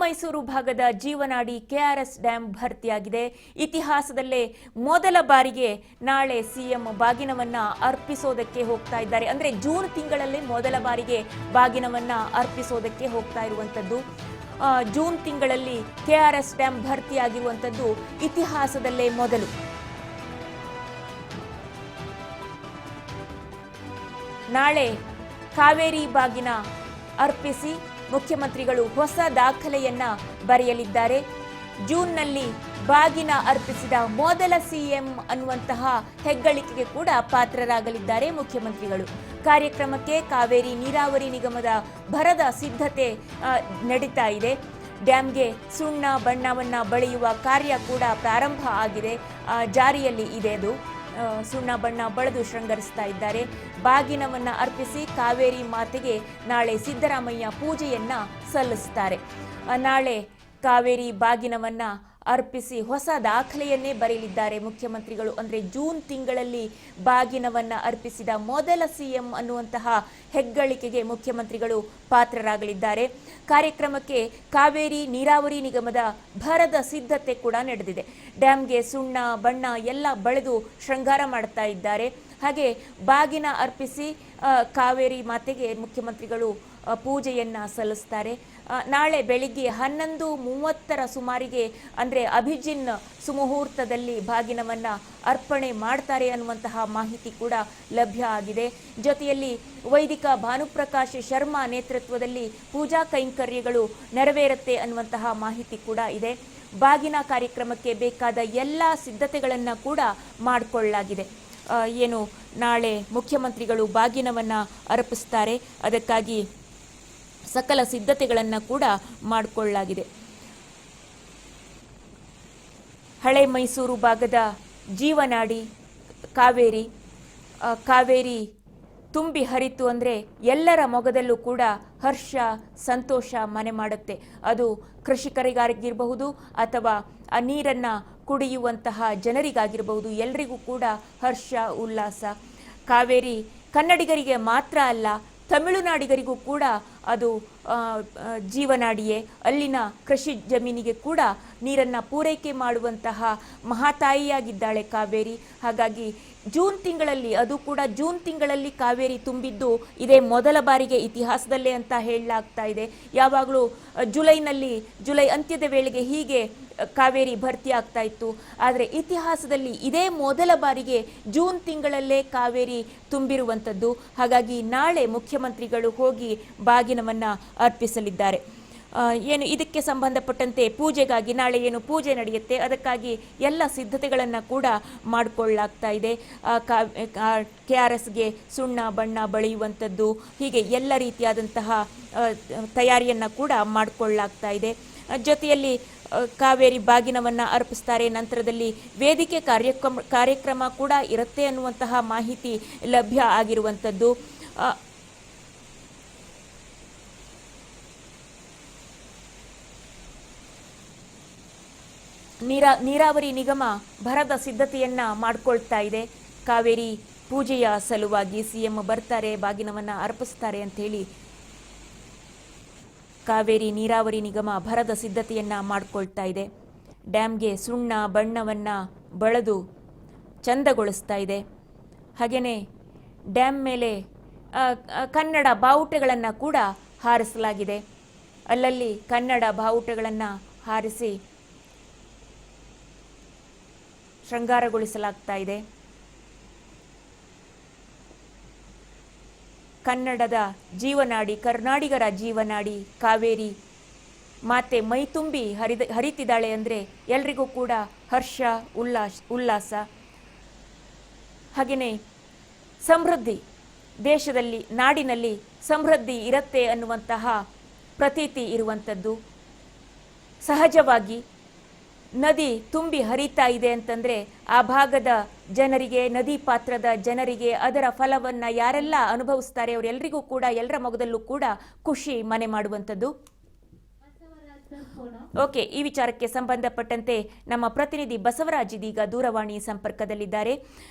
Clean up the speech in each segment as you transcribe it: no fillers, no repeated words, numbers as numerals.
ಮೈಸೂರು ಭಾಗದ ಜೀವನಾಡಿ KRS dam ಭರ್ತಿಯಾಗಿದೆ. ಇತಿಹಾಸದಲ್ಲೇ ಮೊದಲ ಬಾರಿಗೆ ನಾಳೆ ಸಿಎಂ ಬಾಗಿನವನ್ನ ಅರ್ಪಿಸೋದಕ್ಕೆ ಹೋಗ್ತಾ ಇದ್ದಾರೆ. ಅಂದ್ರೆ ಜೂನ್ ತಿಂಗಳಲ್ಲಿ ಮೊದಲ ಬಾರಿಗೆ ಬಾಗಿನವನ್ನ ಅರ್ಪಿಸೋದಕ್ಕೆ ಹೋಗ್ತಾ ಇರುವಂತದ್ದು. ಜೂನ್ ತಿಂಗಳಲ್ಲಿ ಕೆಆರ್ಎಸ್ ಡ್ಯಾಂ ಭರ್ತಿಯಾಗಿರುವಂತದ್ದು ಇತಿಹಾಸದಲ್ಲೇ ಮೊದಲು. ನಾಳೆ ಕಾವೇರಿ ಬಾಗಿನ ಅರ್ಪಿಸಿ ಮುಖ್ಯಮಂತ್ರಿಗಳು ಹೊಸ ದಾಖಲೆಯನ್ನ ಬರೆಯಲಿದ್ದಾರೆ. ಜೂನ್ನಲ್ಲಿ ಬಾಗಿನ ಅರ್ಪಿಸಿದ ಮೊದಲ ಸಿಎಂ ಅನ್ನುವಂತಹ ಹೆಗ್ಗಳಿಕೆಗೆ ಕೂಡ ಪಾತ್ರರಾಗಲಿದ್ದಾರೆ ಮುಖ್ಯಮಂತ್ರಿಗಳು. ಕಾರ್ಯಕ್ರಮಕ್ಕೆ ಕಾವೇರಿ ನೀರಾವರಿ ನಿಗಮದ ಭರದ ಸಿದ್ಧತೆ ನಡೀತಾ ಇದೆ. ಡ್ಯಾಂಗೆ ಸುಣ್ಣ ಬಣ್ಣವನ್ನ ಬಳಿಯುವ ಕಾರ್ಯ ಕೂಡ ಪ್ರಾರಂಭ ಆಗಿದೆ, ಜಾರಿಯಲ್ಲಿ ಇದೆ. ಅದು ಸುಣ್ಣ ಬಣ್ಣ ಬಳಿದು ಶೃಂಗರಿಸ್ತಾ ಇದ್ದಾರೆ. ಬಾಗಿನವನ್ನ ಅರ್ಪಿಸಿ ಕಾವೇರಿ ಮಾತೆಗೆ ನಾಳೆ ಸಿದ್ದರಾಮಯ್ಯ ಪೂಜೆಯನ್ನ ಸಲ್ಲಿಸ್ತಾರೆ. ನಾಳೆ ಕಾವೇರಿ ಬಾಗಿನವನ್ನ ಅರ್ಪಿಸಿ ಹೊಸ ದಾಖಲೆಯನ್ನೇ ಬರೆಯಲಿದ್ದಾರೆ ಮುಖ್ಯಮಂತ್ರಿಗಳು. ಅಂದ್ರೆ ಜೂನ್ ತಿಂಗಳಲ್ಲಿ ಬಾಗಿನವನ್ನ ಅರ್ಪಿಸಿದ ಮೊದಲ ಸಿಎಂ ಅನ್ನುವಂತಹ ಹೆಗ್ಗಳಿಕೆಗೆ ಮುಖ್ಯಮಂತ್ರಿಗಳು ಪಾತ್ರರಾಗಲಿದ್ದಾರೆ. ಕಾರ್ಯಕ್ರಮಕ್ಕೆ ಕಾವೇರಿ ನೀರಾವರಿ ನಿಗಮದ ಭರದ ಸಿದ್ಧತೆ ಕೂಡ ನಡೆದಿದೆ. ಡ್ಯಾಂಗೆ ಸುಣ್ಣ ಬಣ್ಣ ಎಲ್ಲ ಬಳಿದು ಶೃಂಗಾರ ಮಾಡ್ತಾ ಇದ್ದಾರೆ. ಹಾಗೆ ಬಾಗಿನ ಅರ್ಪಿಸಿ ಕಾವೇರಿ ಮಾತೆಗೆ ಮುಖ್ಯಮಂತ್ರಿಗಳು ಪೂಜೆಯನ್ನ ಸಲ್ಲಿಸ್ತಾರೆ. ನಾಳೆ ಬೆಳಿಗ್ಗೆ 11:30 ಸುಮಾರಿಗೆ ಅಂದರೆ ಅಭಿಜಿನ್ ಸುಮುಹೂರ್ತದಲ್ಲಿ ಬಾಗಿನವನ್ನ ಅರ್ಪಣೆ ಮಾಡ್ತಾರೆ ಅನ್ನುವಂತಹ ಮಾಹಿತಿ ಕೂಡ ಲಭ್ಯ ಆಗಿದೆ. ಜೊತೆಯಲ್ಲಿ ವೈದಿಕ ಭಾನುಪ್ರಕಾಶ್ ಶರ್ಮಾ ನೇತೃತ್ವದಲ್ಲಿ ಪೂಜಾ ಕೈಂಕರ್ಯಗಳು ನೆರವೇರುತ್ತೆ ಅನ್ನುವಂತಹ ಮಾಹಿತಿ ಕೂಡ ಇದೆ. ಬಾಗಿನ ಕಾರ್ಯಕ್ರಮಕ್ಕೆ ಬೇಕಾದ ಎಲ್ಲ ಸಿದ್ಧತೆಗಳನ್ನು ಕೂಡ ಮಾಡಿಕೊಳ್ಳಲಾಗಿದೆ. ಏನು ನಾಳೆ ಮುಖ್ಯಮಂತ್ರಿಗಳು ಬಾಗಿನವನ್ನ ಅರ್ಪಿಸ್ತಾರೆ, ಅದಕ್ಕಾಗಿ ಸಕಲ ಸಿದ್ಧತೆಗಳನ್ನು ಕೂಡ ಮಾಡಿಕೊಳ್ಳಲಾಗಿದೆ. ಹಳೆ ಮೈಸೂರು ಭಾಗದ ಜೀವನಾಡಿ ಕಾವೇರಿ ತುಂಬಿ ಹರಿತು ಅಂದರೆ ಎಲ್ಲರ ಮೊಗದಲ್ಲೂ ಕೂಡ ಹರ್ಷ ಸಂತೋಷ ಮನೆ ಮಾಡುತ್ತೆ. ಅದು ಕೃಷಿಕರಿಗಾಗಿರಬಹುದು ಅಥವಾ ಆ ನೀರನ್ನು ಕುಡಿಯುವಂತಹ ಜನರಿಗಾಗಿರಬಹುದು, ಎಲ್ರಿಗೂ ಕೂಡ ಹರ್ಷ ಉಲ್ಲಾಸ. ಕಾವೇರಿ ಕನ್ನಡಿಗರಿಗೆ ಮಾತ್ರ ಅಲ್ಲ, ತಮಿಳುನಾಡಿಗರಿಗೂ ಕೂಡ ಅದು ಜೀವನಾಡಿಯೇ. ಅಲ್ಲಿನ ಕೃಷಿ ಜಮೀನಿಗೆ ಕೂಡ ನೀರನ್ನು ಪೂರೈಕೆ ಮಾಡುವಂತಹ ಮಹಾತಾಯಿಯಾಗಿದ್ದಾಳೆ ಕಾವೇರಿ. ಹಾಗಾಗಿ ಜೂನ್ ತಿಂಗಳಲ್ಲಿ, ಅದು ಕೂಡ ಜೂನ್ ತಿಂಗಳಲ್ಲಿ ಕಾವೇರಿ ತುಂಬಿದ್ದು ಇದೇ ಮೊದಲ ಬಾರಿಗೆ ಇತಿಹಾಸದಲ್ಲೇ ಅಂತ ಹೇಳಲಾಗ್ತಾ ಇದೆ. ಯಾವಾಗಲೂ ಜುಲೈ ಅಂತ್ಯದ ವೇಳೆಗೆ ಹೀಗೆ ಕಾವೇರಿ ಭರ್ತಿ ಆಗ್ತಾ ಇತ್ತು. ಆದರೆ ಇತಿಹಾಸದಲ್ಲಿ ಇದೇ ಮೊದಲ ಬಾರಿಗೆ ಜೂನ್ ತಿಂಗಳಲ್ಲೇ ಕಾವೇರಿ ತುಂಬಿರುವಂಥದ್ದು. ಹಾಗಾಗಿ ನಾಳೆ ಮುಖ್ಯಮಂತ್ರಿಗಳು ಹೋಗಿ ಬಾಗಿನವನ್ನ ಅರ್ಪಿಸಲಿದ್ದಾರೆ. ಏನು ಇದಕ್ಕೆ ಸಂಬಂಧಪಟ್ಟಂತೆ ಪೂಜೆಗಾಗಿ ನಾಳೆ ಏನು ಪೂಜೆ ನಡೆಯುತ್ತೆ, ಅದಕ್ಕಾಗಿ ಎಲ್ಲ ಸಿದ್ಧತೆಗಳನ್ನು ಕೂಡ ಮಾಡಿಕೊಳ್ಳಲಾಗ್ತಾ ಇದೆ. KRSಗೆ ಸುಣ್ಣ ಬಣ್ಣ ಬಳಿಯುವಂಥದ್ದು, ಹೀಗೆ ಎಲ್ಲ ರೀತಿಯಾದಂತಹ ತಯಾರಿಯನ್ನು ಕೂಡ ಮಾಡಿಕೊಳ್ಳಲಾಗ್ತಾ ಇದೆ. ಜೊತೆಯಲ್ಲಿ ಕಾವೇರಿ ಬಾಗಿನವನ್ನು ಅರ್ಪಿಸ್ತಾರೆ. ನಂತರದಲ್ಲಿ ವೇದಿಕೆ ಕಾರ್ಯಕ್ರಮ ಕೂಡ ಇರುತ್ತೆ ಅನ್ನುವಂತಹ ಮಾಹಿತಿ ಲಭ್ಯ ಆಗಿರುವಂಥದ್ದು. ನೀರಾವರಿ ನಿಗಮ ಭರದ ಸಿದ್ಧತೆಯನ್ನ ಮಾಡಿಕೊಳ್ತಾ ಇದೆ. ಕಾವೇರಿ ಪೂಜೆಯ ಸಲುವಾಗಿ ಸಿಎಂ ಬರ್ತಾರೆ, ಬಾಗಿನವನ್ನ ಅರ್ಪಿಸ್ತಾರೆ ಅಂತ ಹೇಳಿ ಕಾವೇರಿ ನೀರಾವರಿ ನಿಗಮ ಭರದ ಸಿದ್ಧತೆಯನ್ನ ಮಾಡಿಕೊಳ್ತಾ ಇದೆ. ಡ್ಯಾಂಗೆ ಸುಣ್ಣ ಬಣ್ಣವನ್ನ ಬಳಿದು ಚಂದಗೊಳಿಸ್ತಾ ಇದೆ. ಹಾಗೆಯೇ ಡ್ಯಾಂ ಮೇಲೆ ಕನ್ನಡ ಬಾವುಟಗಳನ್ನು ಕೂಡ ಹಾರಿಸಲಾಗಿದೆ. ಅಲ್ಲಲ್ಲಿ ಕನ್ನಡ ಬಾವುಟಗಳನ್ನು ಹಾರಿಸಿ ಶೃಂಗಾರಗೊಳಿಸಲಾಗ್ತಾ ಇದೆ. ಕನ್ನಡದ ಜೀವನಾಡಿ, ಕರ್ನಾಡಿಗರ ಜೀವನಾಡಿ ಕಾವೇರಿ ಮಾತೆ ಮೈತುಂಬಿ ಹರಿತಿದ್ದಾಳೆ ಅಂದರೆ ಎಲ್ರಿಗೂ ಕೂಡ ಹರ್ಷ ಉಲ್ಲಾಸ. ಹಾಗೆಯೇ ಸಮೃದ್ಧಿ, ದೇಶದಲ್ಲಿ ನಾಡಿನಲ್ಲಿ ಸಮೃದ್ಧಿ ಇರುತ್ತೆ ಅನ್ನುವಂತಹ ಪ್ರತೀತಿ ಇರುವಂಥದ್ದು. ಸಹಜವಾಗಿ ನದಿ ತುಂಬಿ ಹರಿತಾ ಇದೆ ಅಂತಂದರೆ ಆ ಭಾಗದ ಜನರಿಗೆ, ನದಿ ಪಾತ್ರದ ಜನರಿಗೆ ಅದರ ಫಲವನ್ನು ಯಾರೆಲ್ಲ ಅನುಭವಿಸ್ತಾರೆ ಅವರೆಲ್ಲರಿಗೂ ಕೂಡ, ಎಲ್ಲರ ಮೊಗದಲ್ಲೂ ಕೂಡ ಖುಷಿ ಮನೆ ಮಾಡುವಂಥದ್ದು. ಓಕೆ, ಈ ವಿಚಾರಕ್ಕೆ ಸಂಬಂಧಪಟ್ಟಂತೆ ನಮ್ಮ ಪ್ರತಿನಿಧಿ ಬಸವರಾಜ್ ಇದೀಗ ದೂರವಾಣಿ ಸಂಪರ್ಕದಲ್ಲಿದ್ದಾರೆ.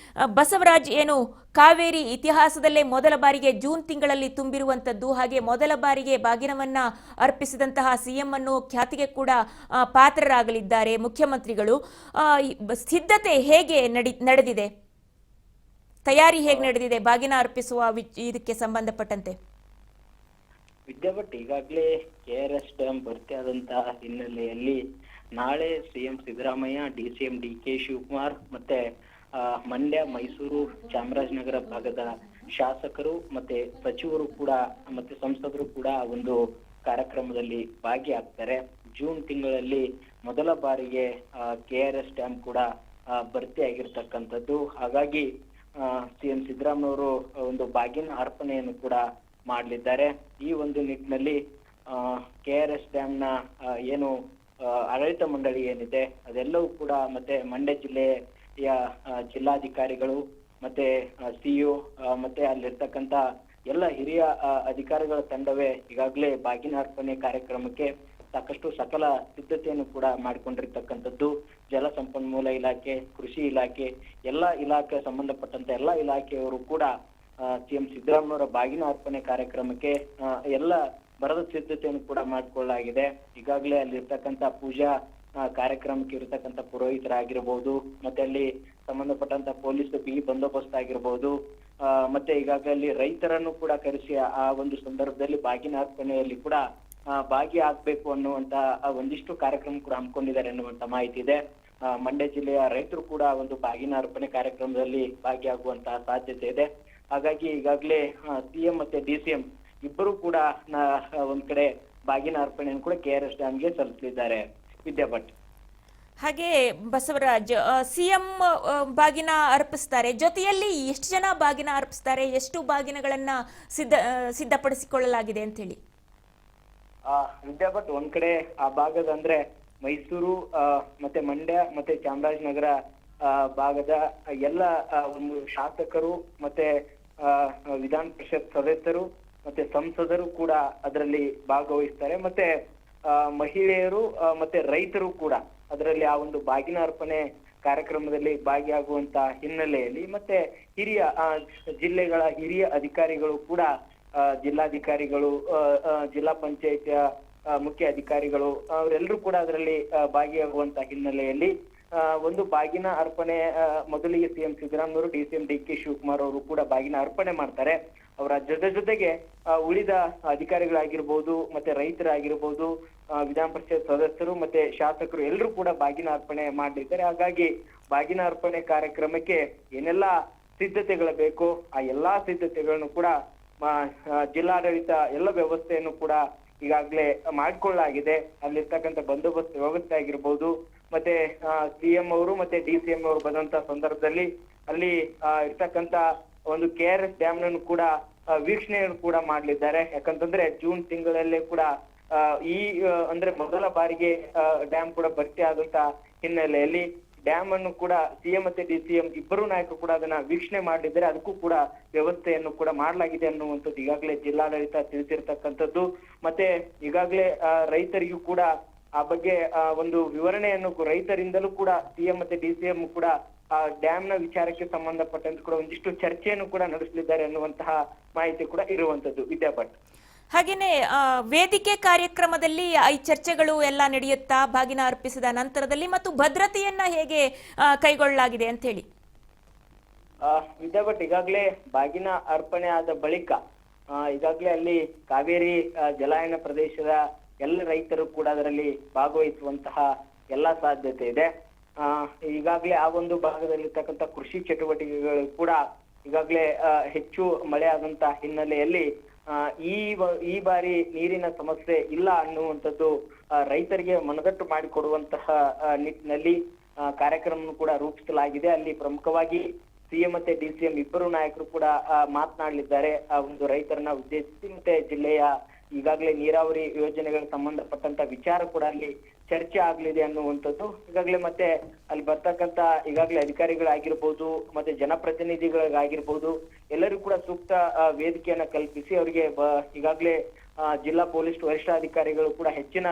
ಬಸವರಾಜ್, ಏನು ಕಾವೇರಿ ಇತಿಹಾಸದಲ್ಲೇ ಮೊದಲ ಬಾರಿಗೆ ಜೂನ್ ತಿಂಗಳಲ್ಲಿ ತುಂಬಿರುವಂತದ್ದು, ಹಾಗೆ ಮೊದಲ ಬಾರಿಗೆ ಬಾಗಿನವನ್ನ ಅರ್ಪಿಸಿದಂತಹ ಸಿಎಂ ಅನ್ನು ಖ್ಯಾತಿಗೆ ಕೂಡ ಪಾತ್ರರಾಗಲಿದ್ದಾರೆ ಮುಖ್ಯಮಂತ್ರಿಗಳು. ಸಿದ್ಧತೆ ಹೇಗೆ ನಡೆದಿದೆ, ತಯಾರಿ ಹೇಗೆ ನಡೆದಿದೆ ಬಾಗಿನ ಅರ್ಪಿಸುವ ಇದಕ್ಕೆ ಸಂಬಂಧಪಟ್ಟಂತೆ? ವಿದ್ಯಾಭಟ್, ಈಗಾಗಲೇ KRS ಡ್ಯಾಂ ಭರ್ತಿ ಆದಂತಹ ಹಿನ್ನೆಲೆಯಲ್ಲಿ ನಾಳೆ CM Siddaramaiah, DCM DK Shivakumar ಮತ್ತೆ ಮಂಡ್ಯ, ಮೈಸೂರು, ಚಾಮರಾಜನಗರ ಭಾಗದ ಶಾಸಕರು ಮತ್ತೆ ಸಚಿವರು ಕೂಡ ಮತ್ತೆ ಸಂಸದರು ಕೂಡ ಒಂದು ಕಾರ್ಯಕ್ರಮದಲ್ಲಿ ಭಾಗಿಯಾಗ್ತಾರೆ. ಜೂನ್ ತಿಂಗಳಲ್ಲಿ ಮೊದಲ ಬಾರಿಗೆ KRS ಡ್ಯಾಂ ಕೂಡ ಭರ್ತಿ ಆಗಿರ್ತಕ್ಕಂಥದ್ದು. ಹಾಗಾಗಿ ಸಿಎಂ ಸಿದ್ದರಾಮಯ್ಯವರು ಒಂದು ಬಾಗಿನ ಅರ್ಪಣೆಯನ್ನು ಕೂಡ ಮಾಡಲಿದ್ದಾರೆ. ಈ ಒಂದು ನಿಟ್ಟಿನಲ್ಲಿ KRS ಡ್ಯಾಮ್ನ ಏನು ಆಡಳಿತ ಮಂಡಳಿ ಏನಿದೆ ಅದೆಲ್ಲವೂ ಕೂಡ ಮತ್ತೆ ಮಂಡ್ಯ ಜಿಲ್ಲೆಯ ಜಿಲ್ಲಾಧಿಕಾರಿಗಳು ಮತ್ತೆ CEO ಮತ್ತೆ ಅಲ್ಲಿರ್ತಕ್ಕಂಥ ಎಲ್ಲ ಹಿರಿಯ ಅಧಿಕಾರಿಗಳ ತಂಡವೇ ಈಗಾಗಲೇ ಬಾಗಿನ ಅರ್ಪಣೆ ಕಾರ್ಯಕ್ರಮಕ್ಕೆ ಸಾಕಷ್ಟು ಸಕಲ ಸಿದ್ಧತೆಯನ್ನು ಕೂಡ ಮಾಡಿಕೊಂಡಿರ್ತಕ್ಕಂಥದ್ದು. ಜಲಸಂಪನ್ಮೂಲ ಇಲಾಖೆ, ಕೃಷಿ ಇಲಾಖೆ, ಎಲ್ಲ ಇಲಾಖೆ ಸಂಬಂಧಪಟ್ಟಂತ ಎಲ್ಲ ಇಲಾಖೆಯವರು ಕೂಡ ಸಿಎಂ ಸಿದ್ದರಾಮಯ್ಯವರ ಬಾಗಿನ ಅರ್ಪಣೆ ಕಾರ್ಯಕ್ರಮಕ್ಕೆ ಎಲ್ಲ ಬರದ ಸಿದ್ಧತೆಯನ್ನು ಕೂಡ ಮಾಡಿಕೊಳ್ಳಲಾಗಿದೆ. ಈಗಾಗಲೇ ಅಲ್ಲಿರ್ತಕ್ಕಂಥ ಪೂಜಾ ಕಾರ್ಯಕ್ರಮಕ್ಕೆ ಇರತಕ್ಕಂಥ ಪುರೋಹಿತರಾಗಿರ್ಬೋದು, ಮತ್ತೆ ಅಲ್ಲಿ ಸಂಬಂಧಪಟ್ಟಂತ ಪೊಲೀಸ್ ಬಿಗಿ ಬಂದೋಬಸ್ತ್ ಆಗಿರ್ಬೋದು, ಮತ್ತೆ ಈಗಾಗಲೇ ಅಲ್ಲಿ ರೈತರನ್ನು ಕೂಡ ಕರೆಸಿ ಆ ಒಂದು ಸಂದರ್ಭದಲ್ಲಿ ಬಾಗಿನ ಅರ್ಪಣೆಯಲ್ಲಿ ಕೂಡ ಭಾಗಿಯಾಗಬೇಕು ಅನ್ನುವಂತ ಒಂದಿಷ್ಟು ಕಾರ್ಯಕ್ರಮ ಕೂಡ ಹಮ್ಮಿಕೊಂಡಿದ್ದಾರೆ ಅನ್ನುವಂತ ಮಾಹಿತಿ ಇದೆ. ಮಂಡ್ಯ ಜಿಲ್ಲೆಯ ರೈತರು ಕೂಡ ಒಂದು ಬಾಗಿನ ಅರ್ಪಣೆ ಕಾರ್ಯಕ್ರಮದಲ್ಲಿ ಭಾಗಿಯಾಗುವಂತಹ ಸಾಧ್ಯತೆ ಇದೆ. ಹಾಗಾಗಿ ಈಗಾಗಲೇ ಸಿಎಂ ಮತ್ತೆ DCM ಇಬ್ಬರು ಕೂಡ ಒಂದ್ ಕಡೆ ಬಾಗಿನ ಅರ್ಪಣೆಯನ್ನು ಕೂಡ KRS ಡ್ಯಾಮ್ಗೆ ಸಲ್ಲಿಸಲಿದ್ದಾರೆ. ವಿದ್ಯಾಭಟ್, ಹಾಗೆ ಬಸವರಾಜ್, ಸಿಎಂ ಬಾಗಿನ ಅರ್ಪಿಸ್ತಾರೆ, ಜೊತೆಯಲ್ಲಿ ಎಷ್ಟು ಜನ ಬಾಗಿನ ಅರ್ಪಿಸ್ತಾರೆ, ಎಷ್ಟು ಬಾಗಿನಗಳನ್ನ ಸಿದ್ಧಪಡಿಸಿಕೊಳ್ಳಲಾಗಿದೆ ಅಂತ ಹೇಳಿ? ವಿದ್ಯಾಭಟ್, ಒಂದ್ ಕಡೆ ಆ ಭಾಗದ ಅಂದ್ರೆ ಮೈಸೂರು ಮತ್ತೆ ಮಂಡ್ಯ ಮತ್ತೆ ಚಾಮರಾಜನಗರ ಭಾಗದ ಎಲ್ಲ ಒಂದು ಶಾಸಕರು ಮತ್ತೆ ವಿಧಾನ ಪರಿಷತ್ ಸದಸ್ಯರು ಮತ್ತೆ ಸಂಸದರು ಕೂಡ ಅದರಲ್ಲಿ ಭಾಗವಹಿಸ್ತಾರೆ. ಮತ್ತೆ ಮಹಿಳೆಯರು ಮತ್ತೆ ರೈತರು ಕೂಡ ಅದರಲ್ಲಿ ಆ ಒಂದು ಬಾಗಿನ ಅರ್ಪಣೆ ಕಾರ್ಯಕ್ರಮದಲ್ಲಿ ಭಾಗಿಯಾಗುವಂತ ಹಿನ್ನೆಲೆಯಲ್ಲಿ ಮತ್ತೆ ಹಿರಿಯ ಜಿಲ್ಲೆಗಳ ಹಿರಿಯ ಅಧಿಕಾರಿಗಳು ಕೂಡ ಜಿಲ್ಲಾಧಿಕಾರಿಗಳು, ಜಿಲ್ಲಾ ಪಂಚಾಯತ್ ಮುಖ್ಯ ಅಧಿಕಾರಿಗಳು ಅವರೆಲ್ಲರೂ ಕೂಡ ಅದರಲ್ಲಿ ಭಾಗಿಯಾಗುವಂತ ಹಿನ್ನೆಲೆಯಲ್ಲಿ ಒಂದು ಬಾಗಿನ ಅರ್ಪಣೆ ಮೊದಲಿಗೆ ಸಿಎಂ ಸಿದ್ದರಾಮಯ್ಯವರು, DCM DK ಶಿವಕುಮಾರ್ ಅವರು ಕೂಡ ಬಾಗಿನ ಅರ್ಪಣೆ ಮಾಡ್ತಾರೆ. ಅವರ ಜೊತೆಗೆ ಉಳಿದ ಅಧಿಕಾರಿಗಳಾಗಿರ್ಬೋದು ಮತ್ತೆ ರೈತರಾಗಿರ್ಬೋದು, ವಿಧಾನ ಪರಿಷತ್ ಸದಸ್ಯರು ಮತ್ತೆ ಶಾಸಕರು ಎಲ್ಲರೂ ಕೂಡ ಬಾಗಿನ ಅರ್ಪಣೆ ಮಾಡಲಿದ್ದಾರೆ. ಹಾಗಾಗಿ ಬಾಗಿನ ಅರ್ಪಣೆ ಕಾರ್ಯಕ್ರಮಕ್ಕೆ ಏನೆಲ್ಲಾ ಸಿದ್ಧತೆಗಳು ಬೇಕು ಆ ಎಲ್ಲಾ ಸಿದ್ಧತೆಗಳನ್ನು ಕೂಡ ಜಿಲ್ಲಾಡಳಿತ ಎಲ್ಲ ವ್ಯವಸ್ಥೆಯನ್ನು ಕೂಡ ಈಗಾಗಲೇ ಮಾಡಿಕೊಳ್ಳಲಾಗಿದೆ. ಅಲ್ಲಿರ್ತಕ್ಕಂಥ ಬಂದೋಬಸ್ತ್ ವ್ಯವಸ್ಥೆ ಆಗಿರ್ಬೋದು, ಮತ್ತೆ ಸಿಎಂ ಅವರು ಮತ್ತೆ DCM ಅವರು ಬಂದಂತ ಸಂದರ್ಭದಲ್ಲಿ ಅಲ್ಲಿ ಇರ್ತಕ್ಕಂಥ ಒಂದು KRS ಡ್ಯಾಮ್ನನ್ನು ಕೂಡ ವೀಕ್ಷಣೆಯನ್ನು ಕೂಡ ಮಾಡಲಿದ್ದಾರೆ. ಯಾಕಂತಂದ್ರೆ ಜೂನ್ ತಿಂಗಳಲ್ಲೇ ಕೂಡ ಈ ಅಂದ್ರೆ ಮೊದಲ ಬಾರಿಗೆ ಡ್ಯಾಮ್ ಕೂಡ ಭರ್ತಿ ಆದಂತ ಹಿನ್ನೆಲೆಯಲ್ಲಿ ಡ್ಯಾಮ್ ಅನ್ನು ಕೂಡ ಸಿಎಂ ಮತ್ತೆ DCM ಇಬ್ಬರು ನಾಯಕರು ಕೂಡ ಅದನ್ನ ವೀಕ್ಷಣೆ ಮಾಡಲಿದ್ದಾರೆ. ಅದಕ್ಕೂ ಕೂಡ ವ್ಯವಸ್ಥೆಯನ್ನು ಕೂಡ ಮಾಡಲಾಗಿದೆ ಅನ್ನುವಂಥದ್ದು ಈಗಾಗಲೇ ಜಿಲ್ಲಾಡಳಿತ ತಿಳಿಸಿರ್ತಕ್ಕಂಥದ್ದು. ಮತ್ತೆ ಈಗಾಗಲೇ ರೈತರಿಗೂ ಕೂಡ ಆ ಬಗ್ಗೆ ಒಂದು ವಿವರಣೆಯನ್ನು ರೈತರಿಂದಲೂ ಕೂಡ ಸಿಎಂ ಮತ್ತೆ DCM ಕೂಡ ಡ್ಯಾಮ್ ನ ವಿಚಾರಕ್ಕೆ ಸಂಬಂಧಪಟ್ಟಂತೆ ಕೂಡ ಒಂದಿಷ್ಟು ಚರ್ಚೆಯನ್ನು ಕೂಡ ನಡೆಸಲಿದ್ದಾರೆ ಅನ್ನುವಂತಹ ಮಾಹಿತಿ ಕೂಡ ಇರುವಂತದ್ದು. ವಿದ್ಯಾಭಟ್, ಹಾಗೇನೆ ವೇದಿಕೆ ಕಾರ್ಯಕ್ರಮದಲ್ಲಿ ಈ ಚರ್ಚೆಗಳು ಎಲ್ಲ ನಡೆಯುತ್ತಾ ಬಾಗಿನ ಅರ್ಪಿಸಿದ ನಂತರದಲ್ಲಿ, ಮತ್ತು ಭದ್ರತೆಯನ್ನ ಹೇಗೆ ಕೈಗೊಳ್ಳಲಾಗಿದೆ ಅಂತ ಹೇಳಿ? ವಿದ್ಯಾಭಟ್, ಈಗಾಗಲೇ ಬಾಗಿನ ಅರ್ಪಣೆ ಆದ ಬಳಿಕ ಈಗಾಗಲೇ ಅಲ್ಲಿ ಕಾವೇರಿ ಜಲಾನಯನ ಪ್ರದೇಶದ ಎಲ್ಲ ರೈತರು ಕೂಡ ಅದರಲ್ಲಿ ಭಾಗವಹಿಸುವಂತಹ ಎಲ್ಲಾ ಸಾಧ್ಯತೆ ಇದೆ. ಈಗಾಗಲೇ ಆ ಒಂದು ಭಾಗದಲ್ಲಿರ್ತಕ್ಕಂಥ ಕೃಷಿ ಚಟುವಟಿಕೆಗಳು ಕೂಡ ಈಗಾಗಲೇ ಹೆಚ್ಚು ಮಳೆ ಆದಂತ ಹಿನ್ನೆಲೆಯಲ್ಲಿ ಈ ಬಾರಿ ನೀರಿನ ಸಮಸ್ಯೆ ಇಲ್ಲ ಅನ್ನುವಂಥದ್ದು ರೈತರಿಗೆ ಮನದಟ್ಟು ಮಾಡಿಕೊಡುವಂತಹ ನಿಟ್ಟಿನಲ್ಲಿ ಕಾರ್ಯಕ್ರಮ ಕೂಡ ರೂಪಿಸಲಾಗಿದೆ. ಅಲ್ಲಿ ಪ್ರಮುಖವಾಗಿ ಸಿಎಂ ಮತ್ತೆ DCM ಇಬ್ಬರು ನಾಯಕರು ಕೂಡ ಮಾತನಾಡಲಿದ್ದಾರೆ. ಆ ಒಂದು ರೈತರನ್ನ ಉದ್ದೇಶಿಸಿ ಮತ್ತೆ ಜಿಲ್ಲೆಯ ಈಗಾಗಲೇ ನೀರಾವರಿ ಯೋಜನೆಗಳಿಗೆ ಸಂಬಂಧಪಟ್ಟಂತ ವಿಚಾರ ಕೂಡ ಅಲ್ಲಿ ಚರ್ಚೆ ಆಗ್ಲಿದೆ ಅನ್ನುವಂಥದ್ದು. ಈಗಾಗಲೇ ಮತ್ತೆ ಅಲ್ಲಿ ಬರ್ತಕ್ಕಂತ ಈಗಾಗಲೇ ಅಧಿಕಾರಿಗಳಾಗಿರ್ಬೋದು ಮತ್ತೆ ಜನಪ್ರತಿನಿಧಿಗಳಿಗಾಗಿರ್ಬೋದು ಎಲ್ಲರಿಗೂ ಕೂಡ ಸೂಕ್ತ ವೇದಿಕೆಯನ್ನ ಕಲ್ಪಿಸಿ ಅವರಿಗೆ ಈಗಾಗಲೇ ಜಿಲ್ಲಾ ಪೊಲೀಸ್ ವರಿಷ್ಠಾಧಿಕಾರಿಗಳು ಕೂಡ ಹೆಚ್ಚಿನ